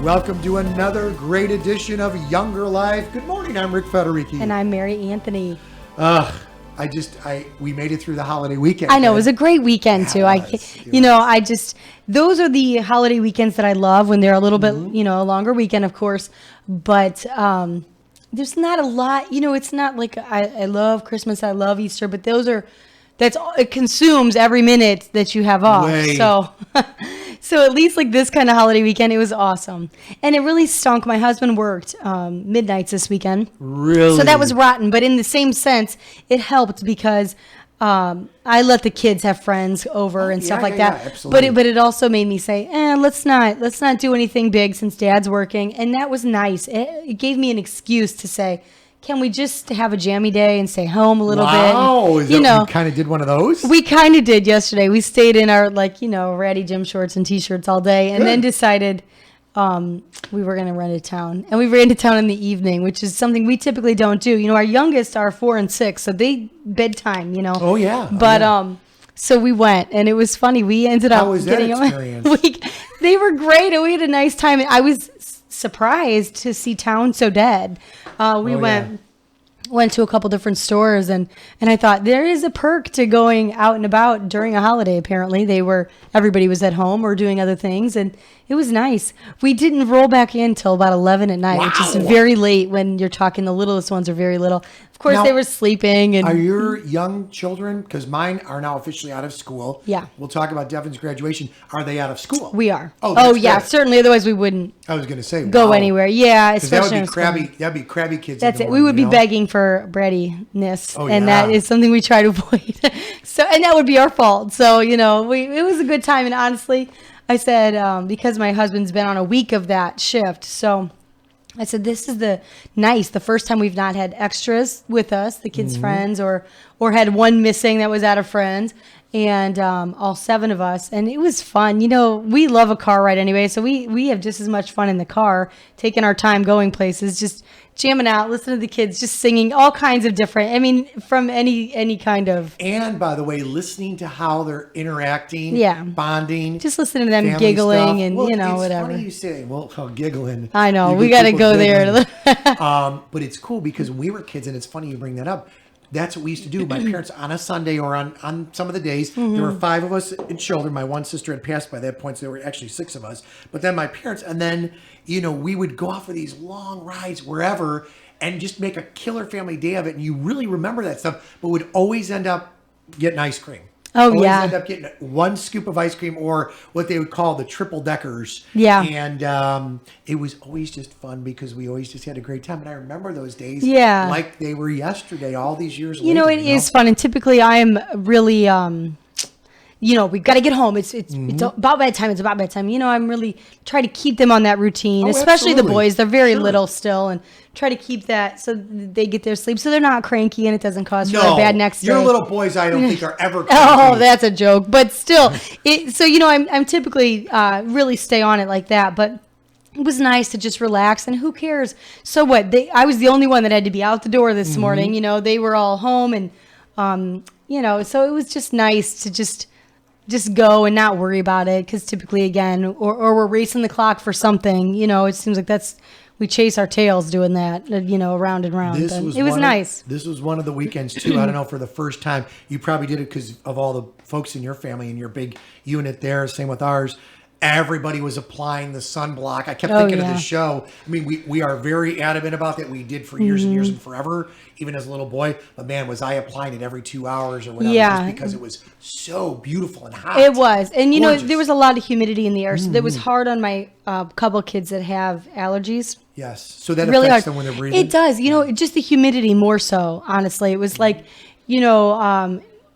Welcome to another great edition of Younger Life. Good morning, I'm Rick Federici. And I'm Mary Anthony. We made it through the holiday weekend. I know, it was a great weekend too. Those are the holiday weekends that I love when they're a little bit, a longer weekend, of course. But there's not a lot, it's not like I love Christmas, I love Easter, but it consumes every minute that you have off. So at least like this kind of holiday weekend, it was awesome. And it really stunk. My husband worked midnights this weekend. Really? So that was rotten. But in the same sense, it helped because I let the kids have friends over and stuff like that. Yeah, absolutely. But it also made me say, let's not do anything big since Dad's working. And that was nice. It gave me an excuse to say, can we just have a jammy day and stay home a little bit? Wow, you kind of did one of those? We kind of did yesterday. We stayed in our ratty gym shorts and T-shirts all day, and then decided we were going to run to town. And we ran to town in the evening, which is something we typically don't do. Our youngest are 4 and 6, so they bedtime. Oh yeah. But so we went, and it was funny. We ended up getting that experience? They were great, and we had a nice time. I was surprised to see town so dead. We went to a couple different stores, and I thought there is a perk to going out and about during a holiday. Apparently everybody was at home or doing other things, and it was nice. We didn't roll back in till about 11 at night, which is very late when you're talking. The littlest ones are very little. Of course, they were sleeping. And are your young children, because mine are now officially out of school. Yeah. We'll talk about Devin's graduation. Are they out of school? We are. Oh yeah, certainly. Otherwise, we wouldn't. I was going to say go anywhere. Yeah, especially that'd be crabby kids. That's it. We would be begging for breadiness, and that is something we try to avoid. And that would be our fault. So it was a good time. And honestly, I said because my husband's been on a week of that shift, so I said this is the first time we've not had extras with us, the kids' friends, or had one missing that was out of friends. And all 7 of us, and it was fun. We love a car ride anyway, so we have just as much fun in the car, taking our time going places, just jamming out, listening to the kids, just singing all kinds of different, from any kind of. And by the way, listening to how they're interacting, bonding. Just listening to them giggling stuff. And, it's whatever. Funny you say, giggling. I know, we got to go there. But it's cool because when we were kids, and it's funny you bring that up, that's what we used to do. My parents on a Sunday or on some of the days, there were 5 of us and children. My one sister had passed by that point, so there were actually 6 of us. But then my parents, and then, we would go out for these long rides wherever and just make a killer family day of it. And you really remember that stuff, but would always end up getting ice cream. Oh, always yeah. End up getting 1 scoop of ice cream or what they would call the triple deckers. Yeah. And it was always just fun because we always just had a great time. And I remember those days like they were yesterday, all these years later. It is fun. And typically I am really, we've got to get home. It's about bedtime. It's about bedtime. I'm really try to keep them on that routine, especially the boys. They're very little still, and try to keep that so they get their sleep so they're not cranky and it doesn't cause for a bad next day. Your little boys, I don't think are ever cranky. Oh, that's a joke. But still, I'm typically really stay on it like that. But it was nice to just relax, and who cares? So what? I was the only one that had to be out the door this morning. They were all home, and so it was just nice to just go and not worry about it, because typically, again, or we're racing the clock for something. It seems like we chase our tails doing that, round and round. It was nice. This was one of the weekends, too. I don't know, for the first time. You probably did it because of all the folks in your family and your big unit there. Same with ours. Everybody was applying the sunblock. I kept thinking of this show. I mean, we are very adamant about that. We did for years and years and forever, even as a little boy. But man, was I applying it every 2 hours or whatever, just because it was so beautiful and hot. It was. And, there was a lot of humidity in the air. So that was hard on my couple kids that have allergies. Yes. So that really affects hard. them when they're breathing? It does. Just the humidity more so, honestly. It was like,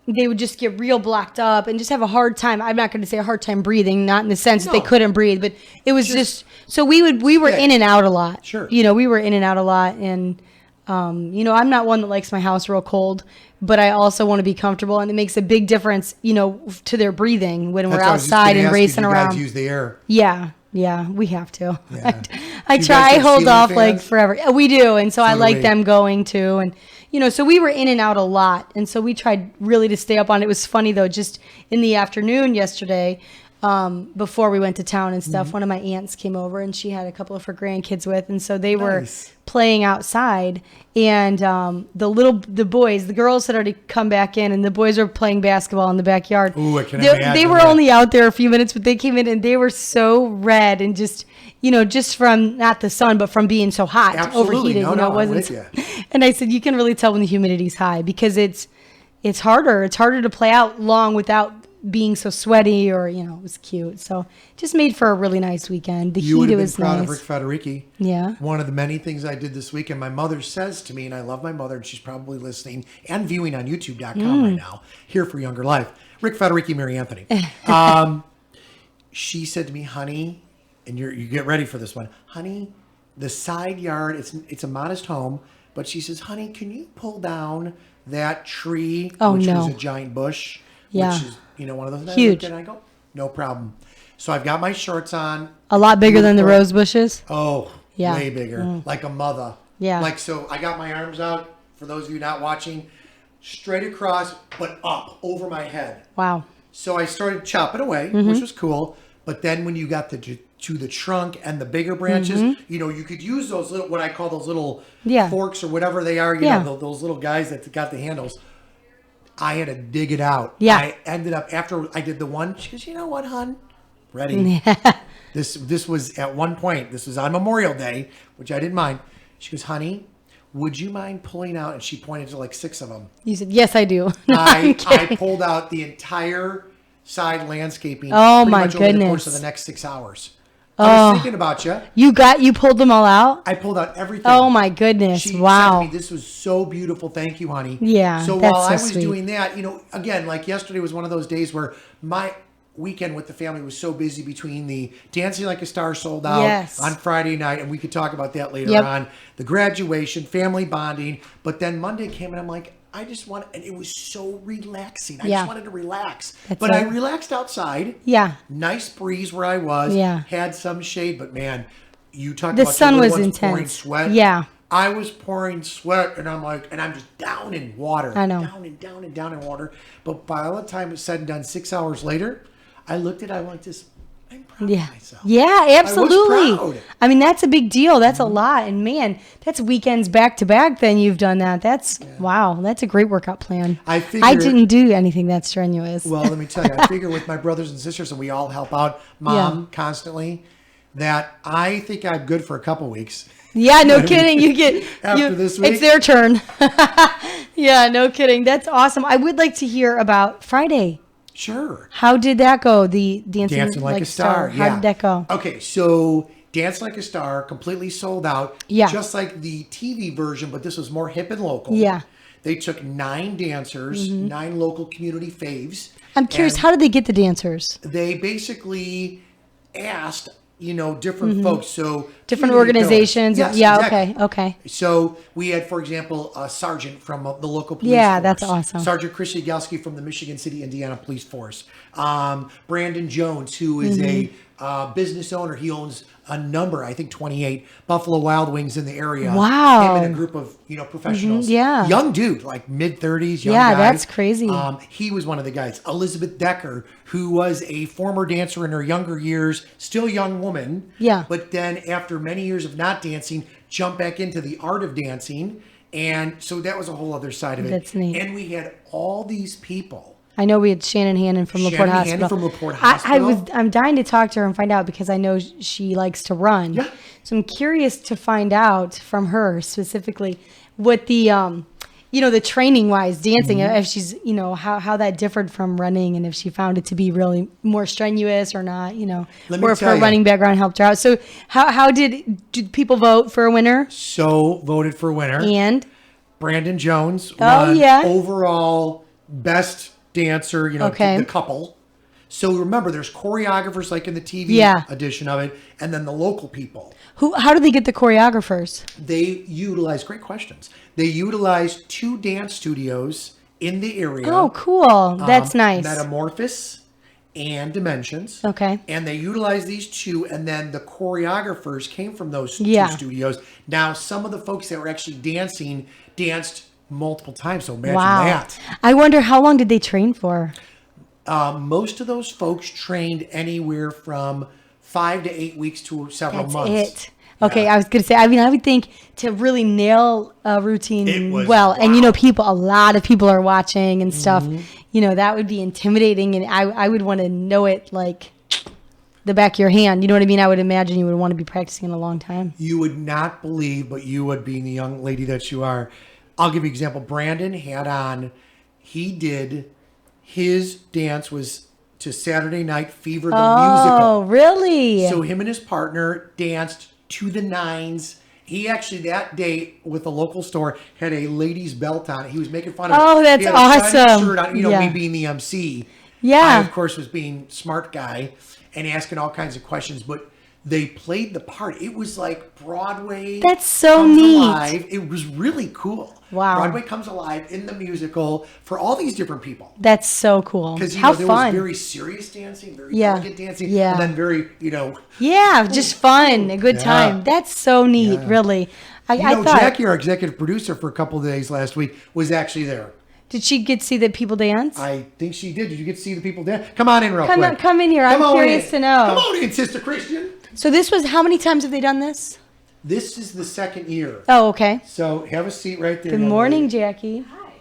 they would just get real blocked up and just have a hard time. I'm not going to say a hard time breathing, not in the sense that they couldn't breathe, but it was just so we were in and out a lot. Sure. We were in and out a lot. And, I'm not one that likes my house real cold, but I also want to be comfortable. And it makes a big difference, to their breathing when we're outside and racing around. Guys use the air. Yeah. Yeah, we have to. Yeah. I hold off like forever. We do. And so I like them going too. And, so we were in and out a lot. And so we tried really to stay up on it. It was funny though, just in the afternoon yesterday, before we went to town and stuff. One of my aunts came over and she had a couple of her grandkids with, and so they were playing outside. And the boys, the girls had already come back in, and the boys were playing basketball in the backyard. Ooh, I can imagine they were that. only out there a few minutes, but they came in and they were so red and just from not the sun, but from being so hot, Absolutely. overheated. No, it wasn't. I'm with you. And I said, you can really tell when the humidity's high because it's harder. It's harder to play out long without being so sweaty, or it was cute. So just made for a really nice weekend. The You would heat, have it been was proud nice. of Rick Federici. Yeah. One of the many things I did this weekend, my mother says to me, and I love my mother, and she's probably listening and viewing on YouTube.com right now, here for Younger Life. Rick Federici, Mary Anthony. She said to me, honey, and you get ready for this one, honey, the side yard, it's a modest home, but she says, honey, can you pull down that tree, which was a giant bush, which is, one of those. Huge. And I go, no problem. So I've got my shorts on. A lot bigger than the rose bushes. Oh, way bigger. Like a mother. Yeah. So I got my arms out, for those of you not watching, straight across, but up over my head. Wow. So I started chopping away, which was cool. But then when you got to the trunk and the bigger branches, you could use those little, what I call those little forks or whatever they are, those little guys that got the handles. I had to dig it out. Yeah. I ended up, after I did the one, she goes, you know what, hon? Ready. This was at one point, this was on Memorial Day, which I didn't mind. She goes, honey, would you mind pulling out? And she pointed to like 6 of them. You said, yes, I do. I pulled out the entire side landscaping. Oh, pretty my much over the course goodness. of the next 6 hours. I was thinking about you. You pulled them all out? I pulled out everything. Oh my goodness. She Wow. said to me, this was so beautiful. Thank you, honey. Yeah. So that's while so I was sweet. doing that, again, like yesterday was one of those days where my weekend with the family was so busy between the Dancing Like a Star sold out on Friday night, and we could talk about that later on, the graduation, family bonding, but then Monday came and I'm like, I just want, and it was so relaxing. I just wanted to relax. I relaxed outside. Yeah. Nice breeze where I was. Yeah. Had some shade, but man, you talked The about sun the was little ones pouring intense. sweat. Yeah. I was pouring sweat, and I'm just down in water. I know. Down and down and down in water. But by all the time it's said and done, 6 hours later, I looked at it, I went, I'm proud of myself. Yeah, absolutely. I was proud. I mean, that's a big deal. That's a lot. And man, that's weekends back to back. Then you've done that. That's wow. That's a great workout plan. I didn't do anything that strenuous. Well, let me tell you, I figure with my brothers and sisters, and we all help out Mom constantly, that I think I'm good for a couple weeks. Yeah, no kidding. You get after this week. It's their turn. Yeah, no kidding. That's awesome. I would like to hear about Friday. Sure. How did that go? The Dancing Like a Star. How did that go? Okay, so Dance Like a Star completely sold out. Yeah. Just like the TV version, but this was more hip and local. Yeah. They took 9 dancers, 9 local community faves. I'm curious, how did they get the dancers? They basically asked, different folks. So Different community organizations. pillars. Yeah, Yes, exactly. okay. So we had, for example, a sergeant from the local police Yeah, force. that's awesome. Sergeant Chris Yagelski from the Michigan City, Indiana Police Force. Brandon Jones, who is a business owner. He owns a number, I think 28 Buffalo Wild Wings in the area. Wow. Him and a group of, professionals. Yeah. Young dude, like mid-30s, young guy. Yeah, that's crazy. He was one of the guys. Elizabeth Decker, who was a former dancer in her younger years, still young woman. Yeah. But then after many years of not dancing, jumped back into the art of dancing. And so that was a whole other side of it. That's neat. And we had all these people. I know we had Shannon Hannon from LaPorte Hospital. Hannon from LaPorte Hospital. I'm dying to talk to her and find out because I know she likes to run. Yeah. So I'm curious to find out from her specifically what the the training wise dancing, if she's, how that differed from running and if she found it to be really more strenuous or not, or if her running background helped her out. So how did people vote for a winner? So voted for winner. And Brandon Jones won overall best dancer, the couple. So remember, there's choreographers like in the TV edition of it, and then the local people. How do they get the choreographers? They utilize, great questions. They utilize 2 dance studios in the area. Oh, cool. That's nice. Metamorphosis and Dimensions. Okay. And they utilize these 2, and then the choreographers came from those 2 studios. Now, some of the folks that were actually danced multiple times, so imagine that. I wonder how long did they train for? Most of those folks trained anywhere from 5 to 8 weeks to several That's months. it. Okay, Yeah. I was gonna say. I mean, I would think to really nail a routine It was- and wow. a lot of people are watching and stuff. Mm-hmm. That would be intimidating, and I would want to know it like the back of your hand. You know what I mean? I would imagine you would want to be practicing in a long time. You would not believe, but you would, being the young lady that you are. I'll give you an example. Brandon he did, his dance was to Saturday Night Fever, the musical. Oh, really? So him and his partner danced to the nines. He actually that day with the local store had a lady's belt on. He was making fun of. Oh, that's he had a shiny awesome. Shirt on, Yeah. me being the MC. Yeah. I, of course, was being smart guy and asking all kinds of questions, but they played the part. It was like Broadway. That's so comes neat. alive. It was really cool. Wow. Broadway comes alive in the musical for all these different people. That's so cool. Because How there fun. was very serious dancing, very Yeah. elegant dancing, Yeah. and then very, Yeah, just fun, a good Yeah. time. That's so neat, Yeah. really. I thought, Jackie, our executive producer for a couple of days last week, was actually there. did she get to see the people dance? I think she did. Did you get to see the people dance? Come on in real Come quick. in here. I'm on curious to know. Come on in, Sister Christian. So this was, how many times have they done this? This is the second year. Oh, okay. So have a seat right there. Good young morning, lady. Jackie. Hi.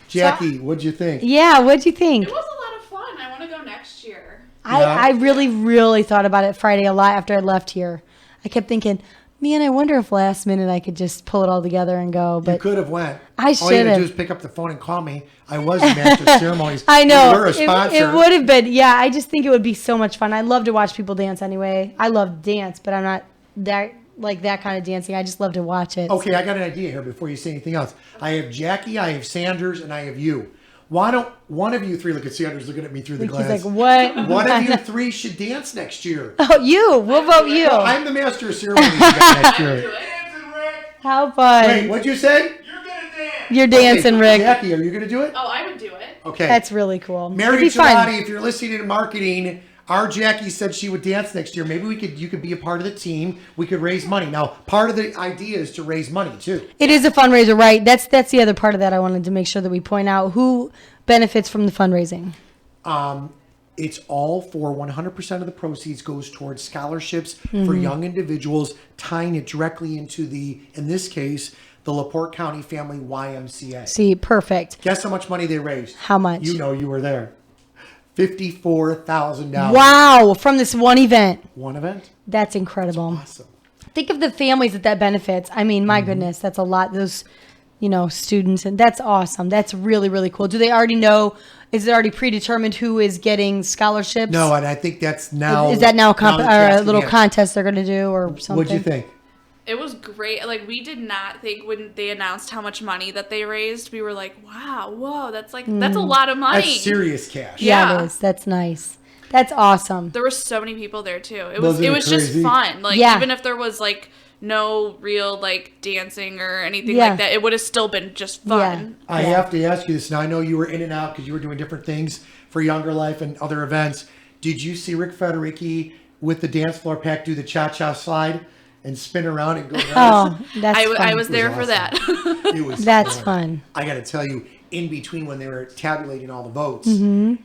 Jackie, what'd you think? Yeah, what'd you think? It was a lot of fun. I want to go next year. Yeah. I really, really thought about it Friday a lot after I left here. I kept thinking, man, I wonder if last minute I could just pull it all together and go. You But could have went. I All you had to should've. do is pick up the phone and call me. I was the master of ceremonies. I know. We're a sponsor. It would have been, yeah, I just think it would be so much fun. I love to watch people dance anyway. I love dance, but I'm not that kind of dancing. I just love to watch it. Okay, I got an idea here before you say anything else. I have Jackie, I have Sanders, and I have you. Why don't one of you three, look at Sanders looking at me through the He's glass. like, what? One of you three should dance next year. Oh, you. We'll vote you. No, I'm the master of ceremonies next Do year. it. Dancing, Rick. How fun. Wait, what'd you say? You're gonna dance. You're dancing, Okay, Rick. Jackie, are you going to do it? Oh, I would do it. Okay. That's really cool. Mary It'd be fun. Giamatti, if you're listening to marketing, our Jackie said she would dance next year. Maybe you could be a part of the team. We could raise money. Now, part of the idea is to raise money too. It is a fundraiser, right? That's the other part of that I wanted to make sure that we point out. Who benefits from the fundraising? It's all for 100% of the proceeds goes towards scholarships for young individuals, tying it directly into in this case, the LaPorte County Family YMCA. See, perfect. Guess how much money they raised? How much? You know, you were there. $54,000. Wow, from this one event. One event? That's incredible. Awesome. Think of the families that benefits. I mean, my goodness, that's a lot. Those, students, and that's awesome. That's really, really cool. Do they already know? Is it already predetermined who is getting scholarships? No, and I think that's now. Is that now a the or a task little at hand. contest they're going to do or something? What'd you think? It was great. Like, we did not think when they announced how much money that they raised, we were like, wow, whoa, that's a lot of money. That's serious cash. Yeah, Yeah. it is. That's nice. That's awesome. There were so many people there too. It Wasn't it was just crazy? fun. Like, Yeah. even if there was like no real like dancing or anything Yeah. like that, it would have still been just fun. I have to ask you this. Now, I know you were in and out because you were doing different things for Younger Life and other events. Did you see Rick Federici with the dance floor pack do the cha-cha slide and spin around and go around? Oh, that's fun. I was there was for that. It was That's fun. I got to tell you, in between when they were tabulating all the votes, Mm-hmm.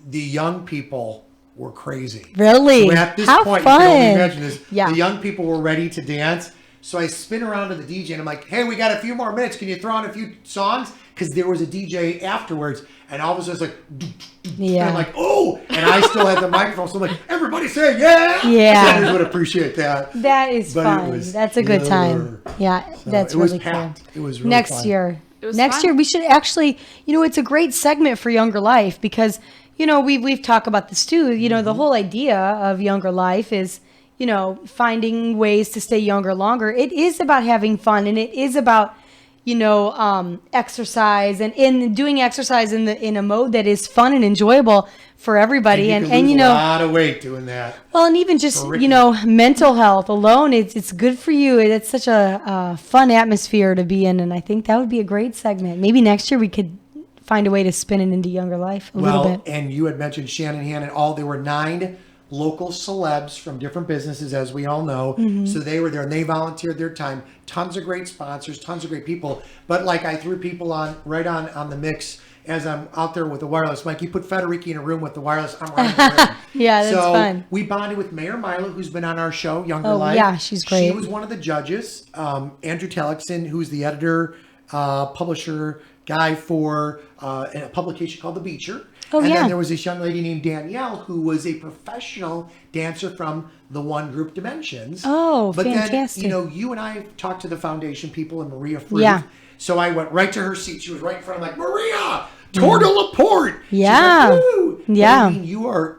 the young people were crazy. Really? So at this How point, fun. you can only imagine this. Yeah. The young people were ready to dance. So I spin around to the DJ and I'm like, hey, we got a few more minutes. Can you throw on a few songs? Because there was a DJ afterwards. And all of a sudden it's like, "Doo, doo, doo." Yeah. And I'm like, oh. And I still had the microphone. So I'm like, everybody say yeah. Yeah. Sanders would appreciate that. That is But it fun. was That's a good time. killer. Yeah, So that's it was really packed. cool. It was really Next fun. year. It was Next fun. year we should actually, it's a great segment for Younger Life because, we've talked about this too. The whole idea of Younger Life is, finding ways to stay younger longer. It is about having fun and it is about, exercise and in doing exercise in a mode that is fun and enjoyable for everybody. And you can lose and a lot of weight doing that. well, and even just, For Ricky. mental health alone, it's good for you. It's such a fun atmosphere to be in. And I think that would be a great segment. Maybe next year we could find a way to spin it into Younger Life a little bit. And you had mentioned Shannon Hannon. There were 9 local celebs from different businesses, as we all know. Mm-hmm. So they were there and they volunteered their time. Tons of great sponsors, tons of great people. But like I threw people on the mix as I'm out there with the wireless mic. You put Federici in a room with the wireless, I'm running the room. Yeah, that's fun. We bonded with Mayor Milo, who's been on our show, Younger Oh, Life. yeah, she's great. She was one of the judges. Andrew Tellickson, who's the editor, publisher, guy for a publication called The Beecher. Oh, and yeah. then there was this young lady named Danielle, who was a professional dancer from the one group Dimensions. Oh, but fantastic. then, you and I talked to the foundation people and Maria Fruth. Yeah. So I went right to her seat. She was right in front. I'm like, Maria, Tour de Laporte. Yeah. She's like, woo. Yeah. But I mean,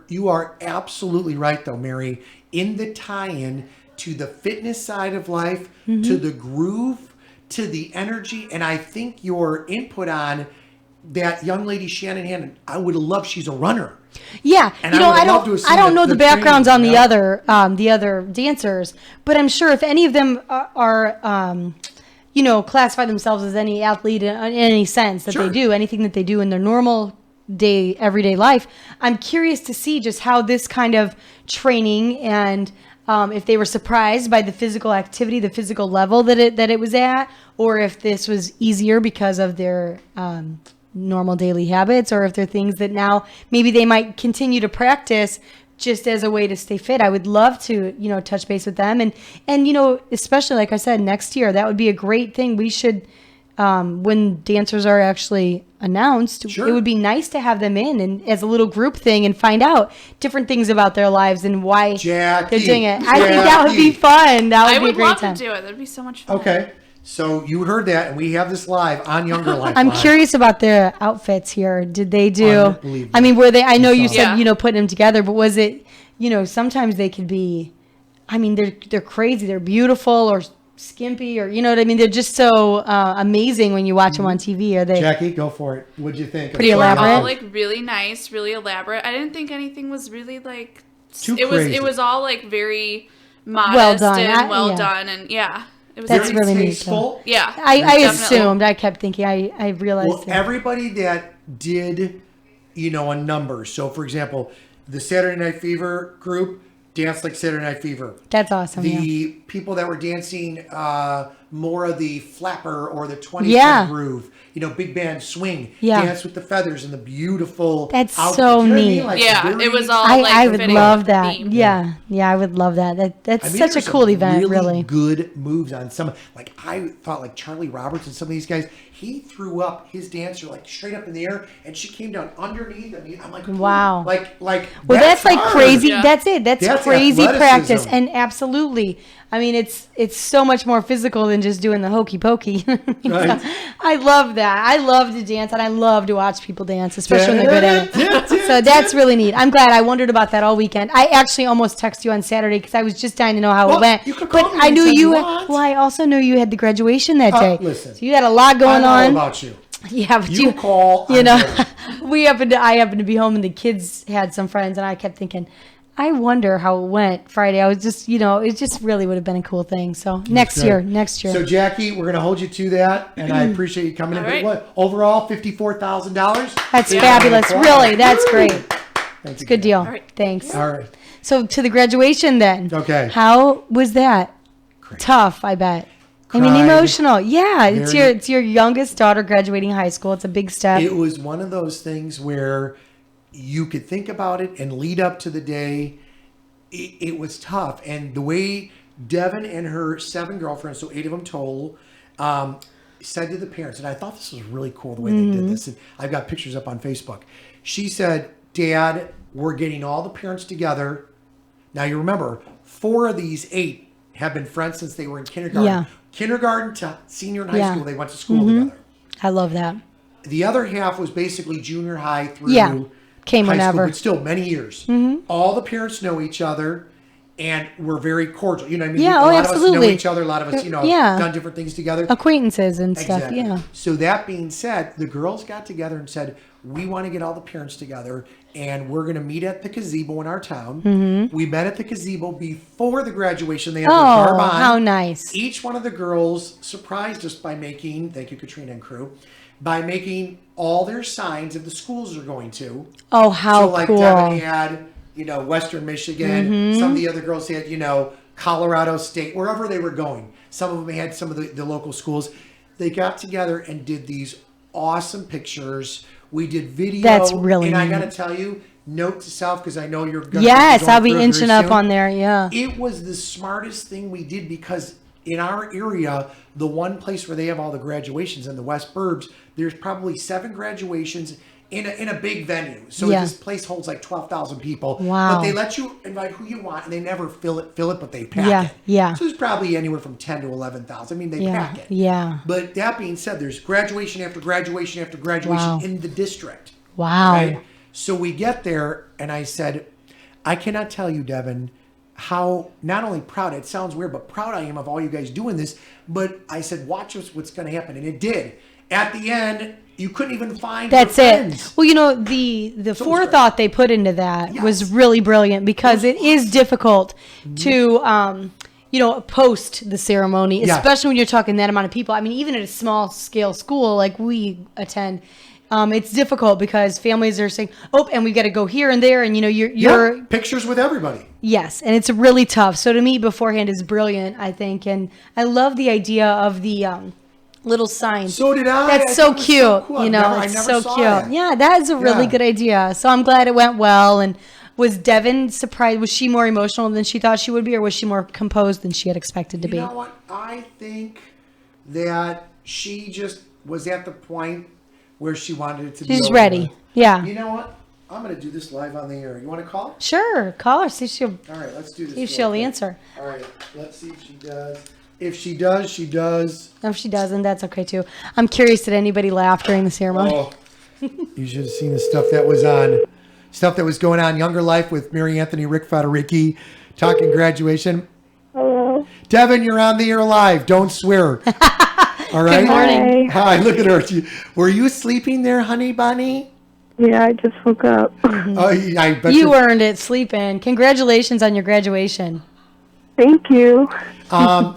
you are absolutely right, though, Mary, in the tie-in to the fitness side of life, to the groove, to the energy. And I think your input on that young lady, Shannon Hannon, I would have loved, she's a runner. Yeah, And you know, I would I love to have don't, seen I don't know the backgrounds on training, the other dancers, but I'm sure if any of them are classify themselves as any athlete in any sense that Sure. they do, anything that they do in their normal everyday life, I'm curious to see just how this kind of training and if they were surprised by the physical activity, the physical level that it was at, or if this was easier because of their normal daily habits, or if they're things that now maybe they might continue to practice just as a way to stay fit. I would love to, touch base with them. And especially like I said, next year, that would be a great thing. We should, when dancers are actually announced, Sure. it would be nice to have them in and as a little group thing and find out different things about their lives and why Jackie, they're doing it. I think that would be fun. That would I be a would great love time. to do it. That'd be so much fun. Okay. So you heard that, and we have this live on Younger Life. I'm Live. curious about their outfits here. Did they do? Unbelievable. I mean, were they? I know you saw said Yeah. putting them together, but was it? Sometimes they could be. I mean, they're crazy. They're beautiful or skimpy, or you know what I mean. They're just so amazing when you watch them on TV. Are they? Jackie, go for it. What'd you think? Pretty They were elaborate. all like really nice, really elaborate. I didn't think anything was really like Too it was. crazy. It was all like very modest Well done. and well Yeah. done, and yeah, it was That's very, really neat, tasteful. yeah. I definitely. assumed. I kept thinking. I realized. Well, that. everybody that did, a number. So, for example, the Saturday Night Fever group danced like Saturday Night Fever. That's awesome. The yeah. people that were dancing more of the flapper or the 20th Yeah. groove, big band swing, Yeah. dance with the feathers and the beautiful That's outfits. so You know what I neat. mean? Like, Yeah, very- it was all. I like, would fitting love that. theme. Yeah, I would love that. That's I mean, such a there's cool some event, really. good moves on some. Like I thought, like Charlie Roberts and some of these guys, he threw up his dancer like straight up in the air, and she came down underneath. I mean, I'm like, ooh, Wow. like. Well, that's like hard. crazy. Yeah. That's it. That's That's crazy athleticism. practice, and absolutely. I mean, it's so much more physical than just doing the hokey pokey. Right. I love that. I love to dance, and I love to watch people dance, especially when they're good at it. So that's really neat. I'm glad. I wondered about that all weekend. I actually almost texted you on Saturday because I was just dying to know how Well, it went. you could But call me I knew anytime you. you Had, want. well, I also knew you had the graduation that day. Listen. So you had a lot going I'm all on. about you. Yeah, but You call. you I'm know, ready. I happened to be home and the kids had some friends, and I kept thinking, I wonder how it went Friday. I was just, it just really would have been a cool thing. So next year. So Jackie, we're gonna hold you to that, and I appreciate you coming in. All But right. what overall, $54,000? That's Yeah. fabulous. Really, that's great. It's Good deal. All right. Thanks. All right. So to the graduation then. Okay. How was that? Tough, I bet. I mean, Cried. emotional. Yeah, it's Very- your youngest daughter graduating high school. It's a big step. It was one of those things where you could think about it and lead up to the day. It was tough. And the way Devin and her 7 girlfriends, so 8 of them total, said to the parents, and I thought this was really cool the way they did this. And I've got pictures up on Facebook. She said, Dad, we're getting all the parents together. Now you remember, 4 of these 8 have been friends since they were in kindergarten. Yeah. Kindergarten to senior in high Yeah. school, they went to school together. I love that. The other half was basically junior high through Yeah. Came high whenever. school, but still many years. All the parents know each other, and we're very cordial. You know what I mean? Yeah, a oh, lot of us know absolutely. each other. A lot of us, Yeah. done different things together. Acquaintances and stuff. Exactly. Yeah. So that being said, the girls got together and said, we want to get all the parents together, and we're going to meet at the gazebo in our town. We met at the gazebo before the graduation. They had their Oh, garb on. how nice. Each one of the girls surprised us by making, thank you, Katrina and crew, by making all their signs of the schools they're going to. Oh, how So like cool. Devin had, Western Michigan. Mm-hmm. Some of the other girls had, Colorado State, wherever they were going. Some of them had some of the local schools. They got together and did these awesome pictures We did video. That's really And I neat. got to tell you, note to self, because I know you're going Yes, I'll be inching up on there. Yeah. It was the smartest thing we did because in our area, the one place where they have all the graduations in the West Burbs, there's probably 7 graduations in a big venue. So Yeah. this place holds like 12,000 people. Wow. But they let you invite who you want, and they never fill it, but they pack Yeah, it. yeah. So there's probably anywhere from 10 to 11,000. I mean, they Yeah, pack it. yeah. But that being said, there's graduation after graduation after graduation Wow. in the district. Wow. Right? So we get there, and I said, I cannot tell you, Devin, how not only proud, it sounds weird, but proud I am of all you guys doing this. But I said, watch what's going to happen. And it did. At the end, you couldn't even find That's your it. friends. Well, the forethought they put into that Yes. was really brilliant because it is difficult to, post the ceremony, Yeah. especially when you're talking that amount of people. I mean, even at a small scale school like we attend, it's difficult because families are saying, "Oh, and we got to go here and there," and you're Pictures with everybody. yes, and it's really tough. So to me, beforehand is brilliant, I think, and I love the idea of the little sign. So did I. That's I so thought it was cute. so cool. I I it's never so saw cute. that. Yeah, that is a really Yeah. good idea. So I'm glad it went well. And was Devin surprised? Was she more emotional than she thought she would be, or was she more composed than she had expected to be? You know what? I think that she just was at the point where she wanted it to be She's over ready. with. Yeah. You know what? I'm going to do this live on the air. You want to call? Sure. Call her. See if she'll, All right, let's do this. see if real she'll quick. answer. All right, let's see if she does. If she does, she does. If she doesn't, that's okay too. I'm curious, did anybody laugh during the ceremony? Oh, you should have seen the stuff that was going on. Younger Life with Mary Anthony, Rick Federici, talking graduation. Hello. Devin, you're on the air live. Don't swear. All right. Good morning. Hi. Look at her. Were you sleeping there, honey bunny? Yeah, I just woke up. Oh, I bet You earned it sleeping. Congratulations on your graduation. Thank you.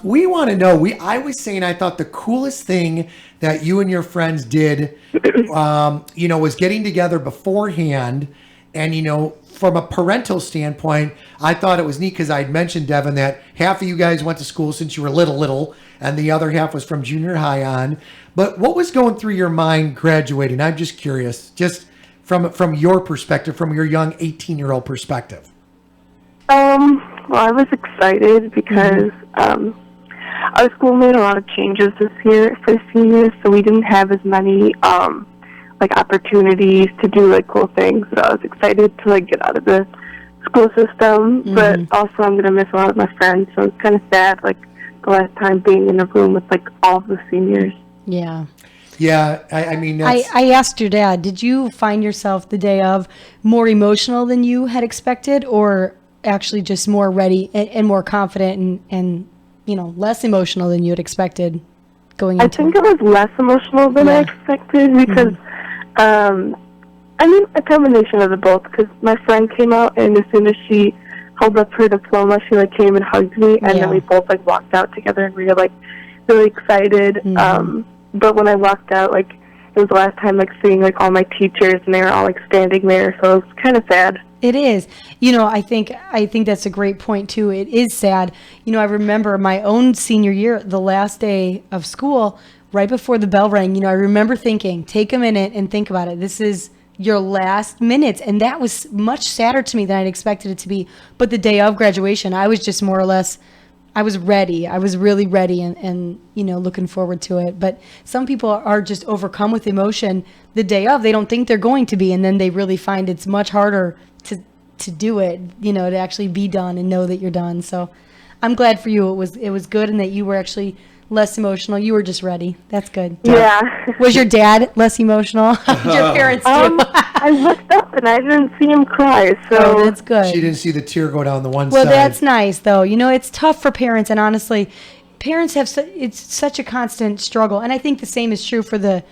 We want to know. I was saying I thought the coolest thing that you and your friends did, was getting together beforehand, and from a parental standpoint, I thought it was neat because I'd mentioned, Devin, that half of you guys went to school since you were little, and the other half was from junior high on. But what was going through your mind graduating? I'm just curious, just from your perspective, from your young 18-year-old perspective. Well, I was excited because our school made a lot of changes this year for seniors, so we didn't have as many opportunities to do cool things. So I was excited to get out of the school system, but also I'm gonna miss a lot of my friends. So it's kind of sad, the last time being in a room with all of the seniors. Yeah. Yeah, I mean, that's, I asked your dad, did you find yourself the day of more emotional than you had expected, or actually just more ready and more confident and less emotional than you had expected going I into think it? it was less emotional than I Yeah. expected because, a combination of the both. Because my friend came out, and as soon as she held up her diploma, she came and hugged me, and Yeah. then we both walked out together, and we were really excited. But when I walked out, it was the last time seeing all my teachers, and they were all standing there, so it was kind of sad. It is. I think that's a great point too. It is sad. I remember my own senior year, the last day of school, right before the bell rang, I remember thinking, take a minute and think about it. This is your last minutes. And that was much sadder to me than I'd expected it to be. But the day of graduation, I was just more or less, I was ready. I was really ready and looking forward to it. But some people are just overcome with emotion the day of. They don't think they're going to be. And then they really find it's much harder to do it, to actually be done and know that you're done. So I'm glad for you. It was good, and that you were actually less emotional. You were just ready. That's good. Yeah. Was your dad less emotional? Your parents too. I looked up, and I didn't see him cry, so... Oh, that's good. she didn't see the tear go down the one Well, side. that's nice, though. It's tough for parents, and honestly, parents have it's such a constant struggle. And I think the same is true for the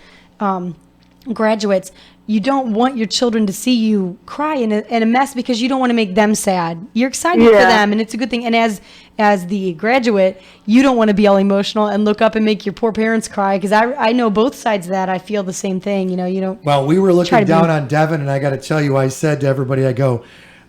graduates. You don't want your children to see you cry in a mess because you don't want to make them sad. You're excited for Yeah. them, and it's a good thing. And as the graduate, you don't want to be all emotional and look up and make your poor parents cry, because I know both sides of that. I feel the same thing. You don't. Well, we were Try looking to be- down on Devin, and I got to tell you, I said to everybody, I go,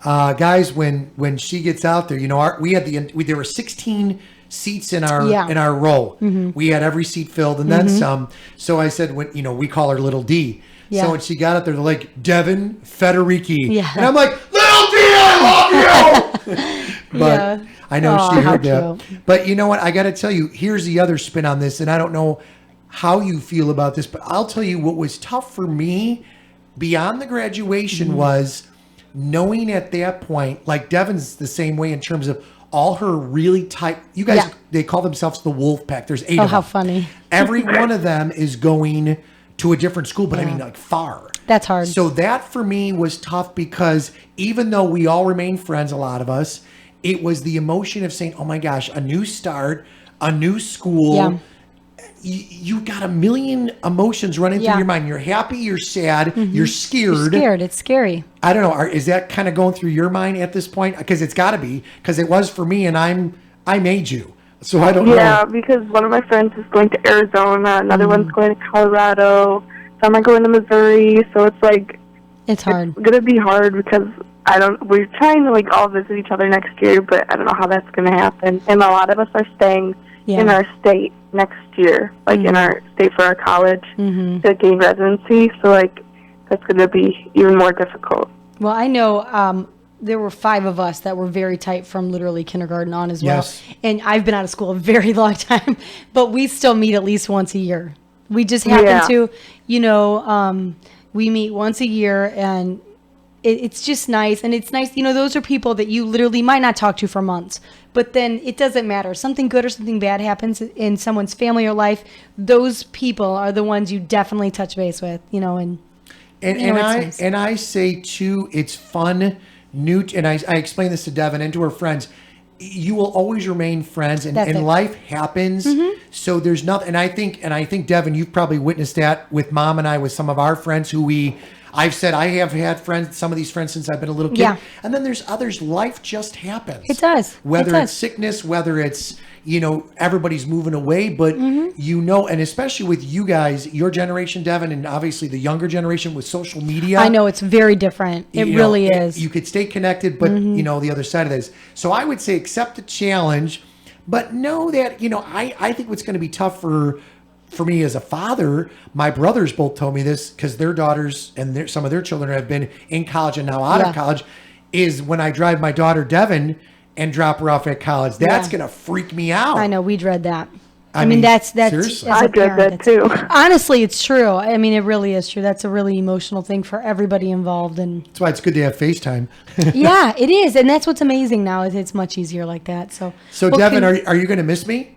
guys, when she gets out there, we had there were 16 seats in our Yeah. row. We had every seat filled and then some. So I said, when we call her Little D. Yeah. So when she got up there, they're like, Devin Federici. Yeah. And I'm like, little D, I love you. But Yeah. I know Aw, she how heard that. cute. But you know what? I got to tell you, here's the other spin on this. And I don't know how you feel about this, but I'll tell you what was tough for me beyond the graduation was knowing at that point, like Devin's the same way in terms of all her really tight, you guys, Yeah. they call themselves the Wolf Pack. There's 8 Oh, of them. how funny. Every one of them is going to a different school, but I mean like far. That's hard. So that for me was tough because even though we all remain friends, a lot of us, it was the emotion of saying, oh my gosh, a new start, a new school. Yeah. You got a million emotions running Yeah. through your mind. You're happy, you're sad, you're scared. You're scared. It's scary. I don't know. Is that kind of going through your mind at this point? Because it's got to be, because it was for me, and I made you. So I don't Yeah, know. because one of my friends is going to Arizona, another one's going to Colorado, some are going to Missouri, so it's like It's hard. it's gonna be hard because we're trying to like all visit each other next year, but I don't know how that's gonna happen. And a lot of us are staying Yeah. in our state next year, like in our state for our college to gain residency. So like that's gonna be even more difficult. Well, I know there were 5 of us that were very tight from literally kindergarten on as well. Yes. And I've been out of school a very long time, but we still meet at least once a year. We just happen Yeah. to, we meet once a year, and it's just nice. And it's nice, those are people that you literally might not talk to for months, but then it doesn't matter. Something good or something bad happens in someone's family or life. Those people are the ones you definitely touch base with, and And it's nice. I say too, it's fun, new, and I explain this to Devin and to her friends. You will always remain friends, and That's it. life happens. So there's nothing. And I think Devin, you've probably witnessed that with Mom and I, with some of our friends who I've said I have had friends, some of these friends since I've been a little kid. Yeah. And then there's others. Life just happens. It does. Whether It does. it's sickness, whether it's everybody's moving away, but and especially with you guys, your generation, Devin, and obviously the younger generation with social media. I know it's very different. It really is. You could stay connected, but the other side of this. So I would say accept the challenge, but know that I think what's going to be tough for me as a father. My brothers both told me this because their daughters and some of their children have been in college and now out of college. Is when I drive my daughter Devin and drop her off at college. That's going to freak me out. I know, we dread that. I mean, mean, that's seriously. as a I dread parent, that too. honestly, it's true. I mean, it really is true. That's a really emotional thing for everybody involved, and That's why it's good to have FaceTime. yeah, it is, and that's what's amazing now. Is it's much easier like that. So, So well, Devin, are you going to miss me?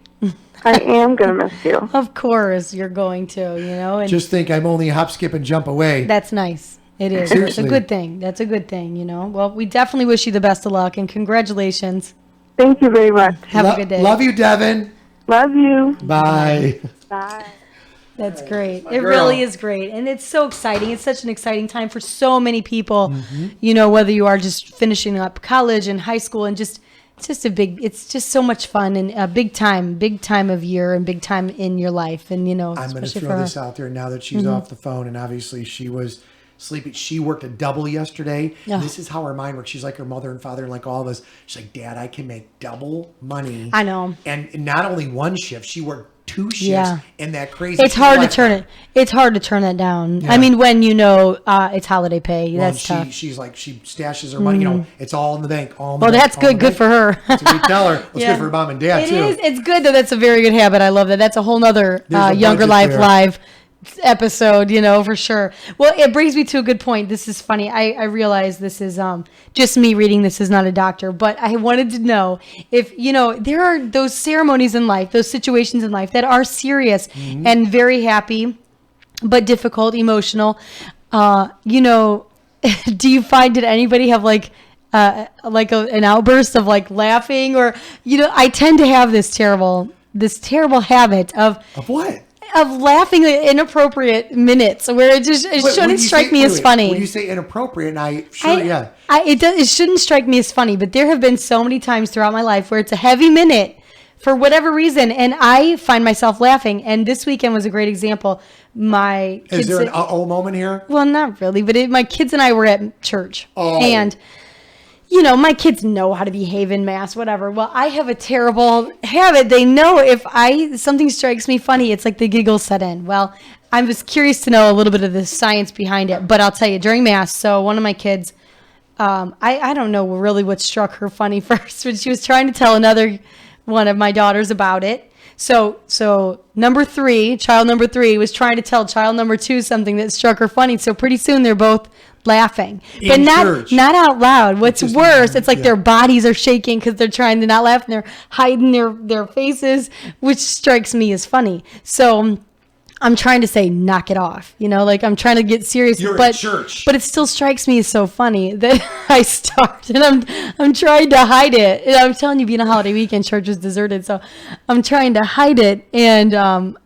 I am gonna miss you. of course you're going to, and Just think I'm only a hop, skip, and jump away. that's nice. It is. Seriously. It's a good thing. That's a good thing, Well, we definitely wish you the best of luck and congratulations. Thank you very much. Have a good day. Love you, Devin. Love you. Bye. Bye. That's great. my It girl. really is great. And it's so exciting. It's such an exciting time for so many people, Mm-hmm. whether you are just finishing up college and high school and it's just so much fun and a big time of year and big time in your life. And, I'm going to especially throw for this out there now that she's off the phone, and obviously she was sleeping. She worked a double yesterday. Yeah. This is how her mind works. She's like her mother and father, and like all of us. She's like, Dad, I can make double money. I know. And not only one shift, she worked 2 shifts Yeah. in that crazy. It's hard to lifetime. turn it. It's hard to turn that down. Yeah. I mean, when it's holiday pay, Well, that's tough. she's like, she stashes her money. It's all in the bank. All in the Well, bank, that's all in good. the Good for bank. her. That's what we tell her. Well, it's Yeah. good for her mom and dad It too. is. It's good though. That's a very good habit. I love that. That's a whole nother There's a Younger budget Life there. Live episode, for sure. Well, it brings me to a good point. This is funny. I realize this is just me reading. This is not a doctor, but I wanted to know if there are those ceremonies in life, those situations in life that are serious and very happy, but difficult, emotional. Do you find, did anybody have an outburst of laughing, or I tend to have this terrible habit of what? laughing at inappropriate minutes where it shouldn't strike me as funny. When you say inappropriate, yeah. It shouldn't strike me as funny, but there have been so many times throughout my life where it's a heavy minute for whatever reason, and I find myself laughing. And this weekend was a great example. My kids, Is there an uh-oh moment here? well, not really, but my kids and I were at church, Oh. and my kids know how to behave in mass, whatever. Well, I have a terrible habit. They know if something strikes me funny, it's like the giggles set in. Well, I was curious to know a little bit of the science behind it, but I'll tell you, during Mass, so one of my kids, I don't know really what struck her funny first, but she was trying to tell another one of my daughters about it. So child number 3 was trying to tell child number 2 something that struck her funny. So pretty soon they're both laughing, but not out loud. What's worse, it's like their bodies are shaking because they're trying to not laugh and they're hiding their faces, which strikes me as funny. So I'm trying to say, knock it off. Like I'm trying to get serious. You're at church. But it still strikes me as so funny that I start and I'm trying to hide it. And I'm telling you, being a holiday weekend, church is deserted. So I'm trying to hide it. And